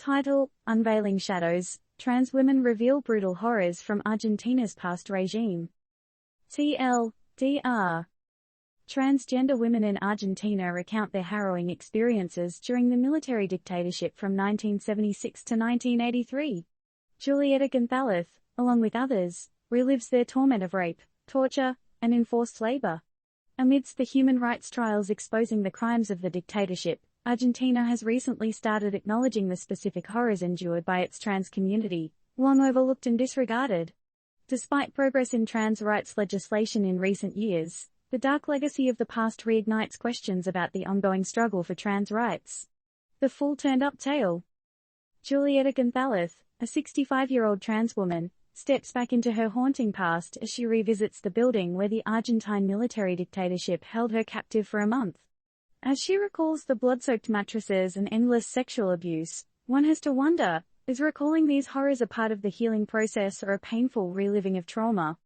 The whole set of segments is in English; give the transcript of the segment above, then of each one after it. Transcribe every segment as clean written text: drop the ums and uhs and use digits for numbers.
Title: Unveiling Shadows, Trans Women Reveal Brutal Horrors from Argentina's Past Regime. TLDR. Transgender women in Argentina recount their harrowing experiences during the military dictatorship from 1976 to 1983. Julieta Gonzalez, along with others, relives their torment of rape, torture, and enforced labor. Amidst the human rights trials exposing the crimes of the dictatorship, Argentina has recently started acknowledging the specific horrors endured by its trans community, long overlooked and disregarded. Despite progress in trans rights legislation in recent years, the dark legacy of the past reignites questions about the ongoing struggle for trans rights. The full turned-up tale. Julieta Gonzalez, a 65-year-old trans woman, steps back into her haunting past as she revisits the building where the Argentine military dictatorship held her captive for a month. As she recalls the blood-soaked mattresses and endless sexual abuse, one has to wonder, is recalling these horrors a part of the healing process or a painful reliving of trauma?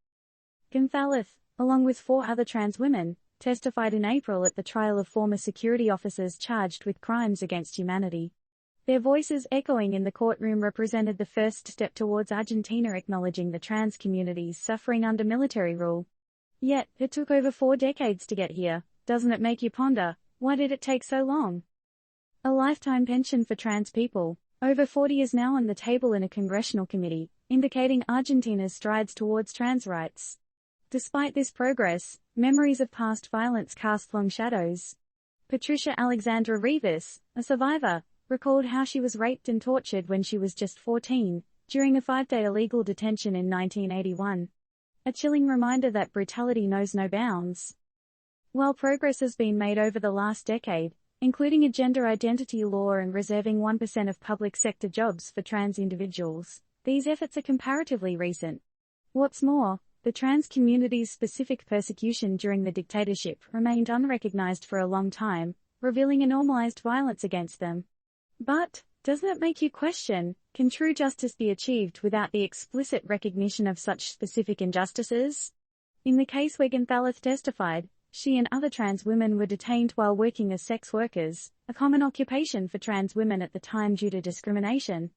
Gonzalez, along with 4 other trans women, testified in April at the trial of former security officers charged with crimes against humanity. Their voices echoing in the courtroom represented the first step towards Argentina acknowledging the trans community's suffering under military rule. Yet, it took over 4 decades to get here. Doesn't it make you ponder, why did it take so long? A lifetime pension for trans people, over 40 is now on the table in a congressional committee, indicating Argentina's strides towards trans rights. Despite this progress, memories of past violence cast long shadows. Patricia Alexandra Rivas, a survivor, recalled how she was raped and tortured when she was just 14, during a 5-day illegal detention in 1981. A chilling reminder that brutality knows no bounds. While progress has been made over the last decade, including a gender identity law and reserving 1% of public sector jobs for trans individuals, these efforts are comparatively recent. What's more, the trans community's specific persecution during the dictatorship remained unrecognized for a long time, revealing a normalized violence against them. But, doesn't it make you question, can true justice be achieved without the explicit recognition of such specific injustices? In the case where Gonzalez testified, she and other trans women were detained while working as sex workers, a common occupation for trans women at the time due to discrimination.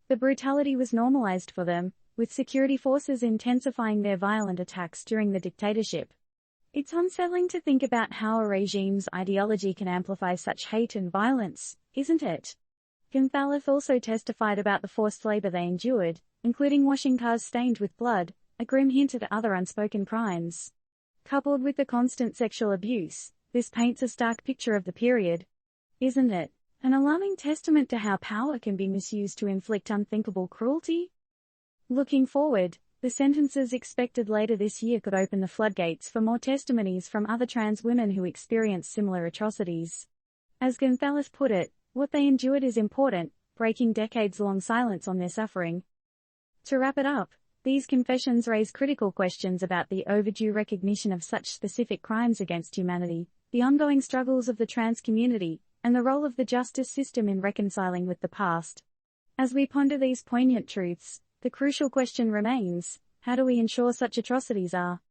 The brutality was normalized for them, with security forces intensifying their violent attacks during the dictatorship. It's unsettling to think about how a regime's ideology can amplify such hate and violence, isn't it? Gonzalez also testified about the forced labor they endured, including washing cars stained with blood, a grim hint at other unspoken crimes. Coupled with the constant sexual abuse, this paints a stark picture of the period. Isn't it? An alarming testament to how power can be misused to inflict unthinkable cruelty? Looking forward, the sentences expected later this year could open the floodgates for more testimonies from other trans women who experienced similar atrocities. As Gonzalez put it, what they endured is important, breaking decades-long silence on their suffering. To wrap it up, these confessions raise critical questions about the overdue recognition of such specific crimes against humanity, the ongoing struggles of the trans community, and the role of the justice system in reconciling with the past. As we ponder these poignant truths, the crucial question remains, how do we ensure such atrocities are